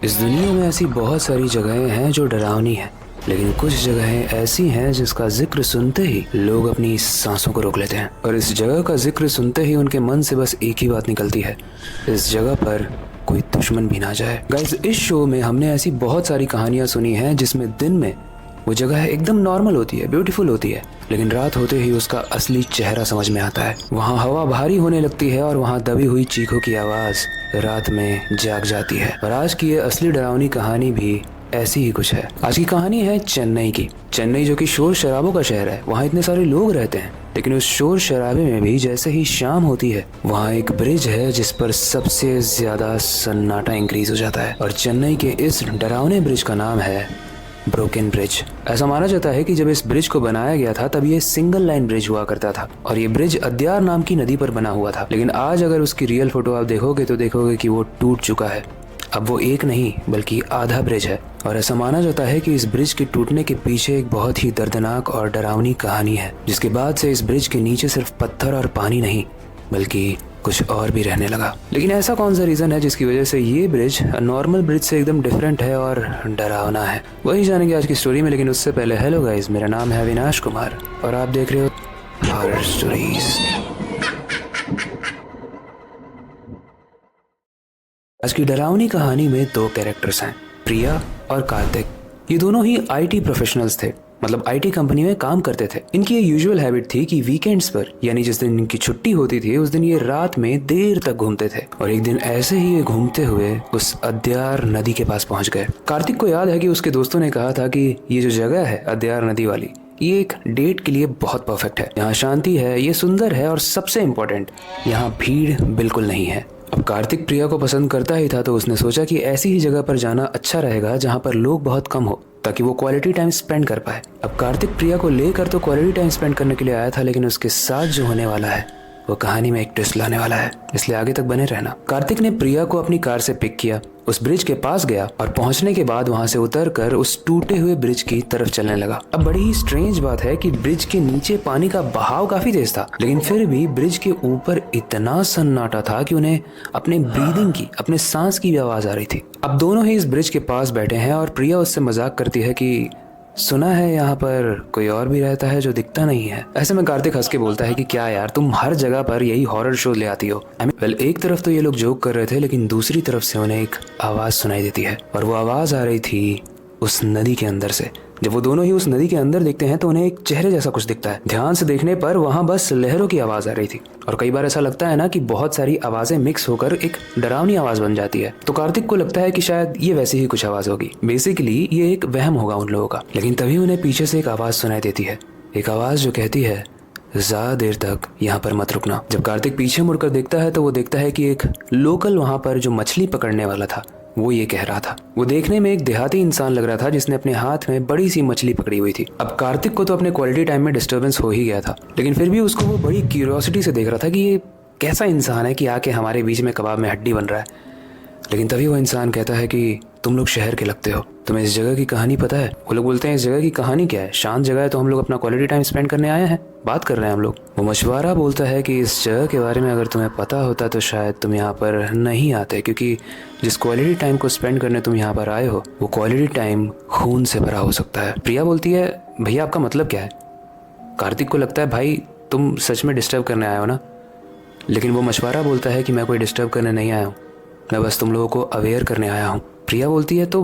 इस दुनिया में ऐसी बहुत सारी जगहें हैं जो डरावनी हैं, लेकिन कुछ जगहें ऐसी हैं जिसका जिक्र सुनते ही लोग अपनी सांसों को रोक लेते हैं। और इस जगह का जिक्र सुनते ही उनके मन से बस एक ही बात निकलती है, इस जगह पर कोई दुश्मन भी ना जाए। गाइस, इस शो में हमने ऐसी बहुत सारी कहानियां सुनी हैं जिसमें दिन में वो जगह एकदम नॉर्मल होती है, ब्यूटीफुल होती है, लेकिन रात होते ही उसका असली चेहरा समझ में आता है। वहाँ हवा भारी होने लगती है और वहाँ दबी हुई चीखों की आवाज रात में जाग जाती है। और आज की ये असली डरावनी कहानी भी ऐसी ही कुछ है। आज की कहानी है चेन्नई की। चेन्नई जो कि शोर शराबों का शहर है, वहाँ इतने सारे लोग रहते हैं, लेकिन उस शोर शराबे में भी जैसे ही शाम होती है वहाँ एक ब्रिज है जिस पर सबसे ज्यादा सन्नाटा इंक्रीज हो जाता है। और चेन्नई के इस डरावने ब्रिज का नाम है ब्रोकन ब्रिज। ऐसा माना जाता है कि जब इस ब्रिज को बनाया गया था तब ये सिंगल लाइन ब्रिज हुआ करता था और ये ब्रिज अद्यार नाम की नदी पर बना हुआ था। लेकिन आज अगर उसकी रियल फोटो आप देखोगे तो देखोगे कि वो टूट चुका है। अब वो एक नहीं बल्कि आधा ब्रिज है। और ऐसा माना जाता है कि इस ब्रिज के टूटने के पीछे एक बहुत ही दर्दनाक और डरावनी कहानी है, जिसके बाद से इस ब्रिज के नीचे सिर्फ पत्थर और पानी नहीं बल्कि कुछ और भी रहने लगा। लेकिन ऐसा कौन सा रीजन है जिसकी वजह से ये ब्रिज नॉर्मल ब्रिज से एकदम डिफरेंट है और डरावना है, वही जानेंगे आज की स्टोरी में। लेकिन उससे पहले हेलो गाइस, मेरा नाम है अविनाश कुमार और आप देख रहे हो हॉरर स्टोरीज। आज की डरावनी कहानी में दो कैरेक्टर्स हैं, प्रिया और कार्तिक। ये दोनों ही आईटी प्रोफेशनल्स थे, मतलब आईटी कंपनी में काम करते थे। इनकी ये यूजुअल हैबिट थी कि वीकेंड्स पर, यानी जिस दिन इनकी छुट्टी होती थी, उस दिन ये रात में देर तक घूमते थे। और एक दिन ऐसे ही ये घूमते हुए उस अद्यार नदी के पास पहुंच गए। कार्तिक को याद है कि उसके दोस्तों ने कहा था कि ये जो जगह है अद्यार नदी वाली, ये एक डेट के लिए बहुत परफेक्ट है। यहाँ शांति है, ये सुंदर है और सबसे इम्पोर्टेंट, यहाँ भीड़ बिल्कुल नहीं है। अब कार्तिक प्रिया को पसंद करता ही था, तो उसने सोचा कि ऐसी ही जगह पर जाना अच्छा रहेगा जहाँ पर लोग बहुत कम हो, ताकि वो क्वालिटी टाइम स्पेंड कर पाए। अब कार्तिक प्रिया को लेकर तो क्वालिटी टाइम स्पेंड करने के लिए आया था, लेकिन उसके साथ जो होने वाला है वो कहानी में एक ट्विस्ट लाने वाला है, इसलिए आगे तक बने रहना। कार्तिक ने प्रिया को अपनी कार से पिक किया, उस ब्रिज के पास गया और पहुंचने के बाद वहां से उतरकर उस टूटे हुए ब्रिज की तरफ चलने लगा। अब बड़ी ही स्ट्रेंज बात है कि ब्रिज के नीचे पानी का बहाव काफी तेज था, लेकिन फिर भी ब्रिज के ऊपर इतना सन्नाटा था कि उन्हें अपने ब्रीदिंग की, अपने सांस की भी आवाज आ रही थी। अब दोनों ही इस ब्रिज के पास बैठे हैं और प्रिया उससे मजाक करती है कि सुना है यहाँ पर कोई और भी रहता है जो दिखता नहीं है। ऐसे में कार्तिक हंस के बोलता है कि क्या यार, तुम हर जगह पर यही हॉरर शो ले आती हो। वेल, एक तरफ तो ये लोग जोक कर रहे थे, लेकिन दूसरी तरफ से उन्हें एक आवाज सुनाई देती है और वो आवाज आ रही थी उस नदी के अंदर से। जब वो दोनों ही उस नदी के अंदर देखते हैं तो उन्हें एक चेहरे जैसा कुछ दिखता है। ध्यान से देखने पर वहां बस लहरों की आवाज आ रही थी। और कई बार ऐसा लगता है ना कि बहुत सारी आवाजें मिक्स होकर एक डरावनी आवाज बन जाती है। तो कार्तिक को लगता है कि शायद ये वैसी ही कुछ आवाज होगी, बेसिकली ये एक वहम होगा उन लोगों का। लेकिन तभी उन्हें पीछे से एक आवाज सुनाई देती है, एक आवाज जो कहती है ज्यादा देर तक यहाँ पर मत रुकना। जब कार्तिक पीछे मुड़कर देखता है तो वो देखता है कि एक लोकल वहां पर जो मछली पकड़ने वाला था वो ये कह रहा था। वो देखने में एक देहाती इंसान लग रहा था जिसने अपने हाथ में बड़ी सी मछली पकड़ी हुई थी। अब कार्तिक को तो अपने क्वालिटी टाइम में डिस्टर्बेंस हो ही गया था, लेकिन फिर भी उसको वो बड़ी क्यूरियोसिटी से देख रहा था कि ये कैसा इंसान है कि आके हमारे बीच में कबाब में हड्डी बन रहा है। लेकिन तभी वो इंसान कहता है कि तुम लोग शहर के लगते हो, तुम्हें इस जगह की कहानी पता है? वो लोग बोलते हैं इस जगह की कहानी क्या है, शांत जगह है तो हम लोग अपना क्वालिटी टाइम स्पेंड करने आए हैं, बात कर रहे हैं हम लोग। वो मछुआरा बोलता है कि इस जगह के बारे में अगर तुम्हें पता होता तो शायद तुम यहाँ पर नहीं आते, क्योंकि जिस क्वालिटी टाइम को स्पेंड करने तुम यहाँ पर आए हो वो क्वालिटी टाइम खून से भरा हो सकता है। प्रिया बोलती है भैया आपका मतलब क्या है? कार्तिक को लगता है भाई तुम सच में डिस्टर्ब करने आए हो ना? लेकिन वो मछुआरा बोलता है कि मैं कोई डिस्टर्ब करने नहीं आया हूँ, मैं बस तुम लोगों को अवेयर करने आया हूँ। प्रिया बोलती है तो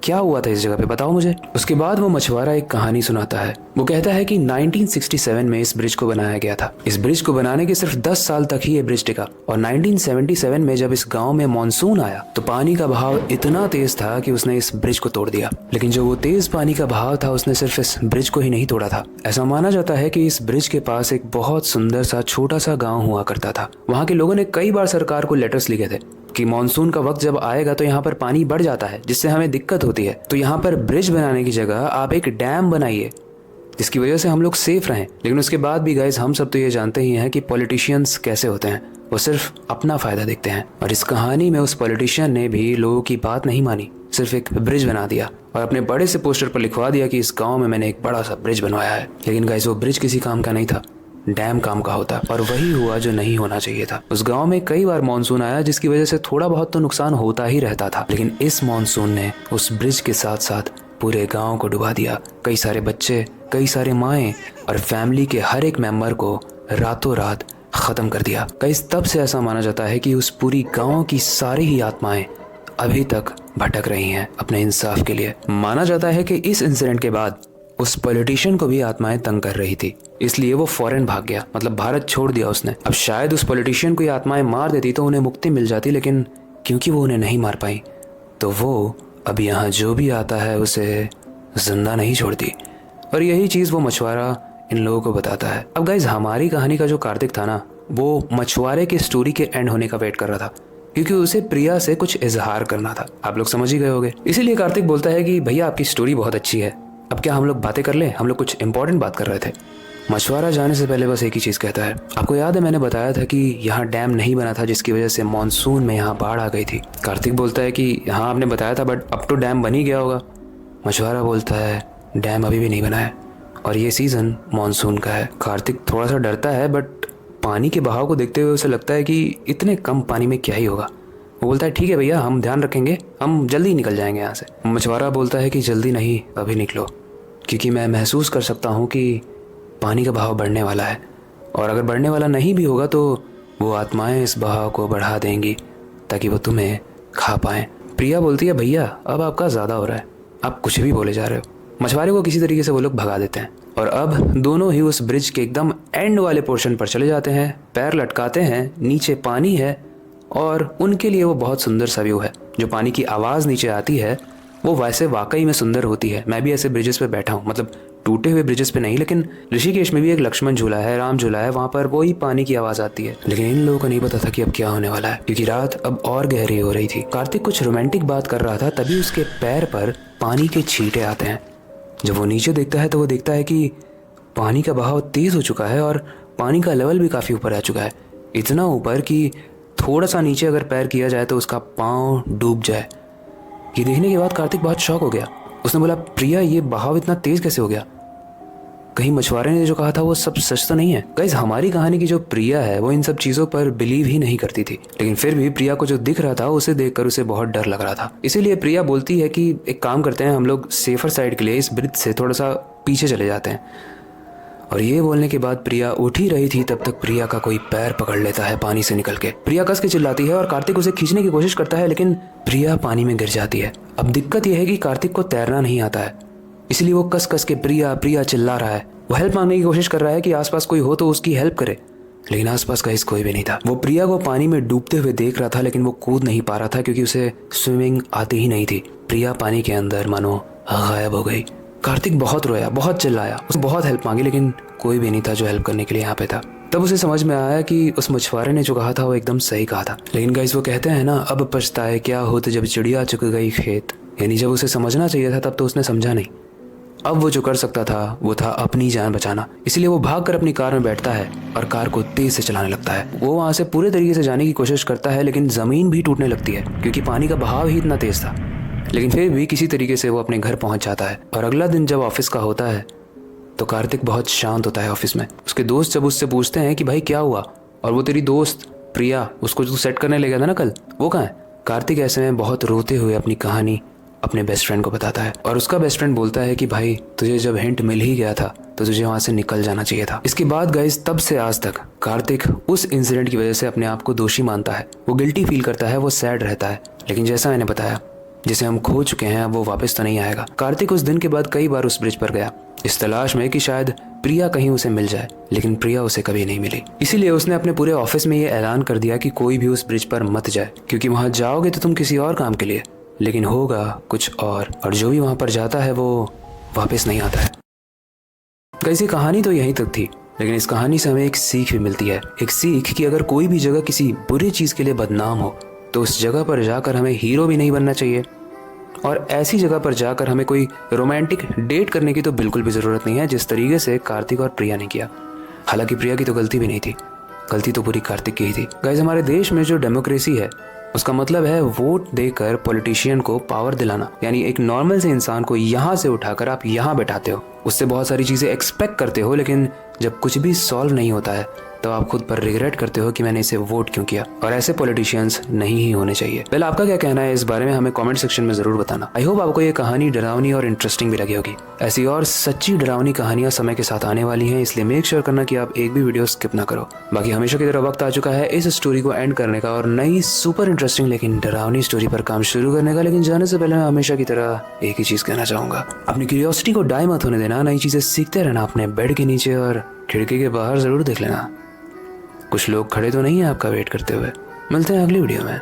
क्या हुआ था इस जगह पे, बताओ मुझे। उसके बाद वो मछुआरा एक कहानी सुनाता है। वो कहता है कि 1967 में इस ब्रिज को बनाया गया था। इस ब्रिज को बनाने के सिर्फ 10 साल तक ही ये ब्रिज टिका और 1977 में जब इस गांव में मॉनसून आया तो पानी का बहाव इतना तेज था कि उसने इस ब्रिज को तोड़ दिया। लेकिन जो वो तेज पानी का बहाव था उसने सिर्फ इस ब्रिज को ही नहीं तोड़ा था। ऐसा माना जाता है कि इस ब्रिज के पास एक बहुत सुंदर सा छोटा सा गाँव हुआ करता था। वहाँ के लोगों ने कई बार सरकार को लेटर्स लिखे थे कि मॉनसून का वक्त जब आएगा तो यहाँ पर पानी बढ़ जाता है जिससे हमें दिक्कत होती है, तो यहाँ पर ब्रिज बनाने की जगह आप एक डैम बनाइए जिसकी वजह से हम लोग सेफ रहें। लेकिन उसके बाद भी गाइस हम सब तो ये जानते ही हैं कि पॉलिटिशियंस कैसे होते हैं, वो सिर्फ अपना फायदा देखते हैं। और इस कहानी में उस पॉलिटिशियन ने भी लोगों की बात नहीं मानी, सिर्फ एक ब्रिज बना दिया और अपने बड़े से पोस्टर पर लिखवा दिया कि इस गाँव में मैंने एक बड़ा सा ब्रिज बनवाया है। लेकिन गाइस वो ब्रिज किसी काम का नहीं था, डैम काम का होता, और वही हुआ जो नहीं होना चाहिए था। उस गांव में कई बार मॉनसून आया जिसकी वजह से थोड़ा बहुत तो नुकसान होता ही रहता था, लेकिन इस मॉनसून ने उस ब्रिज के साथ साथ पूरे गांव को डुबा दिया। कई सारे बच्चे, कई सारे माएँ और फैमिली के हर एक मेंबर को रातों रात खत्म कर दिया। गाइस, तब से ऐसा माना जाता है कि उस पूरी गांव की सारी ही आत्माएं अभी तक भटक रही हैं अपने इंसाफ के लिए। माना जाता है कि इस इंसिडेंट के बाद उस पॉलिटिशियन को भी आत्माएं तंग कर रही थी, इसलिए वो फॉरेन भाग गया, मतलब भारत छोड़ दिया उसने। अब शायद उस पॉलिटिशियन को ये आत्माएं मार देती तो उन्हें मुक्ति मिल जाती, लेकिन क्योंकि वो उन्हें नहीं मार पाई तो वो अब यहाँ जो भी आता है उसे जिंदा नहीं छोड़ती। और यही चीज़ वो मछुआरा इन लोगों को बताता है। अब गाइज, हमारी कहानी का जो कार्तिक था ना, वो मछुआरे की स्टोरी के एंड होने का वेट कर रहा था, क्योंकि उसे प्रिया से कुछ इजहार करना था। आप लोग समझ ही गए होंगे। इसीलिए कार्तिक बोलता है कि भैया आपकी स्टोरी बहुत अच्छी है, अब क्या हम लोग बातें कर लें, हम लोग कुछ इंपॉर्टेंट बात कर रहे थे। मछुआरा जाने से पहले बस एक ही चीज़ कहता है, आपको याद है मैंने बताया था कि यहाँ डैम नहीं बना था जिसकी वजह से मानसून में यहाँ बाढ़ आ गई थी। कार्तिक बोलता है कि हाँ आपने बताया था, बट अब तो डैम बन ही गया होगा। मछुआरा बोलता है डैम अभी भी नहीं बना है और ये सीज़न मानसून का है। कार्तिक थोड़ा सा डरता है, बट पानी के बहाव को देखते हुए उसे लगता है कि इतने कम पानी में क्या ही होगा। वो बोलता है ठीक है भैया, हम ध्यान रखेंगे, हम जल्दी निकल जाएंगे यहाँ से। मछुआरा बोलता है कि जल्दी नहीं, अभी निकलो, क्योंकि मैं महसूस कर सकता हूँ कि पानी का बहाव बढ़ने वाला है, और अगर बढ़ने वाला नहीं भी होगा तो वो आत्माएं इस बहाव को बढ़ा देंगी ताकि वो तुम्हें खा पाएँ। प्रिया बोलती है भैया अब आपका ज़्यादा हो रहा है, आप कुछ भी बोले जा रहे हो। मछुआरे को किसी तरीके से वो लोग भगा देते हैं और अब दोनों ही उस ब्रिज के एकदम एंड वाले पोर्शन पर चले जाते हैं। पैर लटकाते हैं, नीचे पानी है और उनके लिए वो बहुत सुंदर सा व्यू है। जो पानी की आवाज़ नीचे आती है वो वैसे वाकई में सुंदर होती है। मैं भी ऐसे ब्रिजेस पे बैठा हूँ, मतलब टूटे हुए ब्रिजेस पे नहीं, लेकिन ऋषिकेश में भी एक लक्ष्मण झूला है, राम झूला है, वहाँ पर वही पानी की आवाज़ आती है। लेकिन इन लोगों को नहीं पता था कि अब क्या होने वाला है, क्योंकि रात अब और गहरी हो रही थी। कार्तिक कुछ रोमांटिक बात कर रहा था, तभी उसके पैर पर पानी के छींटे आते हैं। जब वो नीचे देखता है तो वो देखता है कि पानी का बहाव तेज़ हो चुका है और पानी का लेवल भी काफ़ी ऊपर आ चुका है, इतना ऊपर कि थोड़ा सा नीचे अगर पैर किया जाए तो उसका पाँव डूब जाए। ये देखने के बाद कार्तिक बहुत शॉक हो गया। उसने बोला प्रिया ये बहाव इतना तेज़ कैसे हो गया, कहीं मछुआरे ने जो कहा था वो सब सच तो नहीं है। गाइस, हमारी कहानी की जो प्रिया है वो इन सब चीज़ों पर बिलीव ही नहीं करती थी, लेकिन फिर भी प्रिया को जो दिख रहा था उसे देखकर उसे बहुत डर लग रहा था। इसीलिए प्रिया बोलती है कि एक काम करते हैं, हम लोग सेफर साइड के लिए इस ब्रिज से थोड़ा सा पीछे चले जाते हैं। और ये बोलने के बाद प्रिया उठ ही रही थी, तब तक प्रिया का कोई पैर पकड़ लेता है पानी से निकल के। प्रिया कस के चिल्लाती है और कार्तिक उसे खींचने की कोशिश करता है, लेकिन प्रिया पानी में गिर जाती है। अब दिक्कत यह है कि कार्तिक को तैरना नहीं आता है, इसलिए वो कस कस के प्रिया प्रिया चिल्ला रहा है। वो हेल्प मांगने की कोशिश कर रहा है कि आसपास कोई हो तो उसकी हेल्प करे, लेकिन आसपास गाइस कोई भी नहीं था। वो प्रिया को पानी में डूबते हुए देख रहा था, लेकिन वो कूद नहीं पा रहा था क्योंकि उसे स्विमिंग आती ही नहीं थी। प्रिया पानी के अंदर मानो गायब हो गई। कार्तिक बहुत रोया, बहुत चिल्लाया, उसने बहुत हेल्प मांगी, लेकिन कोई भी नहीं था जो हेल्प करने के लिए यहाँ पे था। तब उसे समझ में आया कि उस मछुआरे ने जो कहा था वो एकदम सही कहा था। लेकिन गाइस, वो कहते हैं ना, अब पछताए क्या होते जब चिड़िया चुग गई खेत। यानी जब उसे समझना चाहिए था तब तो उसने समझा नहीं। अब वो जो कर सकता था वो था अपनी जान बचाना। इसलिए वो भागकर अपनी कार में बैठता है और कार को तेज से चलाने लगता है। वो वहाँ से पूरे तरीके से जाने की कोशिश करता है, लेकिन ज़मीन भी टूटने लगती है क्योंकि पानी का बहाव ही इतना तेज था। लेकिन फिर भी किसी तरीके से वो अपने घर पहुँच जाता है। और अगला दिन जब ऑफिस का होता है तो कार्तिक बहुत शांत होता है ऑफिस में। उसके दोस्त जब उससे पूछते हैं कि भाई क्या हुआ, और वो तेरी दोस्त प्रिया, उसको जो सेट करने ले गया था ना कल, वो कहाँ है। कार्तिक ऐसे में बहुत रोते हुए अपनी कहानी अपने बेस्ट फ्रेंड को बताता है, और उसका बेस्ट फ्रेंड बोलता है कि भाई तुझे जब हिंट मिल ही गया था तो तुझे वहाँ से निकल जाना चाहिए था। इसके बाद गाइस, तब से आज तक कार्तिक उस इंसिडेंट की वजह से अपने आप को दोषी मानता है। वो गिल्टी फील करता है, वो सैड रहता है, लेकिन जैसा मैंने बताया, जिसे हम खो चुके हैं वो वापस तो नहीं आएगा। कार्तिक उस दिन के बाद कई बार उस ब्रिज पर गया इस तलाश में कि शायद प्रिया कहीं उसे मिल जाए, लेकिन प्रिया उसे कभी नहीं मिली। इसीलिए उसने अपने पूरे ऑफिस में ये ऐलान कर दिया कि कोई भी उस ब्रिज पर मत जाए, क्योंकि वहां जाओगे तो तुम किसी और काम के लिए, लेकिन होगा कुछ और जो भी वहां पर जाता है वो वापस नहीं आता है। गाइस, ये कहानी तो यहीं तक थी, लेकिन इस कहानी से हमें एक सीख भी मिलती है। एक सीख कि अगर कोई भी जगह किसी बुरी चीज के लिए बदनाम हो तो उस जगह पर जाकर हमें हीरो भी नहीं बनना चाहिए, और ऐसी जगह पर जाकर हमें कोई रोमांटिक डेट करने की तो बिल्कुल भी ज़रूरत नहीं है जिस तरीके से कार्तिक और प्रिया ने किया। हालांकि प्रिया की तो गलती भी नहीं थी, गलती तो पूरी कार्तिक की ही थी। गाइस, हमारे देश में जो डेमोक्रेसी है उसका मतलब है वोट देकर पॉलिटिशियन को पावर दिलाना। यानी एक नॉर्मल से इंसान को यहाँ से उठाकर आप यहाँ बैठाते हो, उससे बहुत सारी चीज़ें एक्सपेक्ट करते हो, लेकिन जब कुछ भी सॉल्व नहीं होता है तो आप खुद पर रिग्रेट करते हो कि मैंने इसे वोट क्यों किया, और ऐसे पॉलिटिशियंस नहीं ही होने चाहिए। वेल, आपका क्या कहना है इस बारे में हमें कमेंट सेक्शन में जरूर बताना। आई होप आपको ये कहानी डरावनी और इंटरेस्टिंग भी लगी होगी। ऐसी और सच्ची डरावनी कहानियां समय के साथ आने वाली हैं, इसलिए मेक श्योर करना कि आप एक भी वीडियो स्किप ना करो। बाकी हमेशा की तरह वक्त आ चुका है इस स्टोरी को एंड करने का और नई सुपर इंटरेस्टिंग लेकिन डरावनी स्टोरी पर काम शुरू करने का। लेकिन जाने से पहले मैं हमेशा की तरह एक ही चीज कहना चाहूंगा, अपनी क्यूरियोसिटी को डाई मत होने देना। नई चीजें सीखते रहना, अपने बेड के नीचे और खिड़की के बाहर जरूर देख लेना। कुछ लोग खड़े तो नहीं है आपका वेट करते हुए। मिलते हैं अगली वीडियो में।